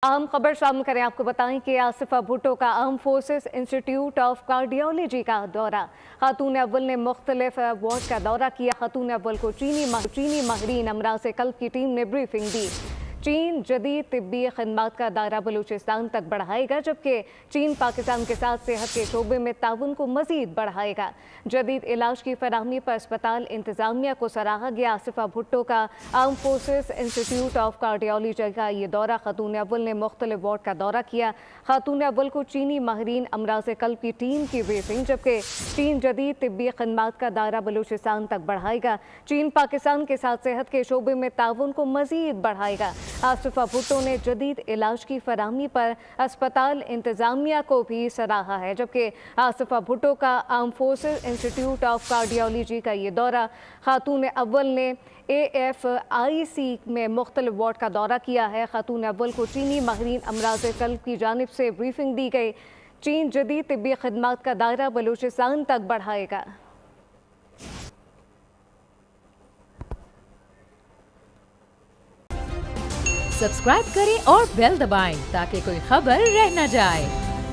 अहम खबर शामिल करें। आपको बताएं कि आसिफा भुट्टो का arm forces institute of cardiology का दौरा। खातून अव्वल ने मुख्तलिफ वार्ड का दौरा किया। खातून अव्वल को चीनी माहिरीन अमराज कल्ब की टीम ने ब्रीफिंग दी। चीन जदीद तिब्बी खदमात का दायरा बलूचिस्तान तक बढ़ाएगा, जबकि चीन पाकिस्तान के साथ सेहत के शोबे में ताउन को मजीद बढ़ाएगा। जदीद इलाज की फराहमी पर अस्पताल इंतजामिया को सराहा गया। आसिफा भुट्टो का arm forces institute of cardiology का ये दौरा। खातून अव्वल ने मुख्तलिफ वार्ड का दौरा किया। खातून अव्वल को चीनी माहिरीन अमराज कल्ब की टीम की ब्रीफिंग, जबकि चीन जदीद तिब्बी खदमात का दायरा बलूचिस्तान तक बढ़ाएगा। चीन पाकिस्तान के साथ सेहत के शोबे में ताउन को मजीद बढ़ाएगा। आसिफा भुट्टो ने जदीद इलाज की फराहमी पर अस्पताल इंतजामिया को भी सराहा है, जबकि आसिफा भुट्टो का arm forces institute of cardiology का ये दौरा। खातून अव्वल ने AFIC में मुख्तलिफ वार्ड का दौरा किया है। खातून अव्वल को चीनी माहिरीन अमराज कल्ब की जानिब से ब्रीफिंग दी गई। चीन जदीद तिब्बी खदमात का दायरा बलूचिस्तान तक बढ़ाएगा। सब्सक्राइब करें और बेल दबाएं ताकि कोई खबर रह न जाए।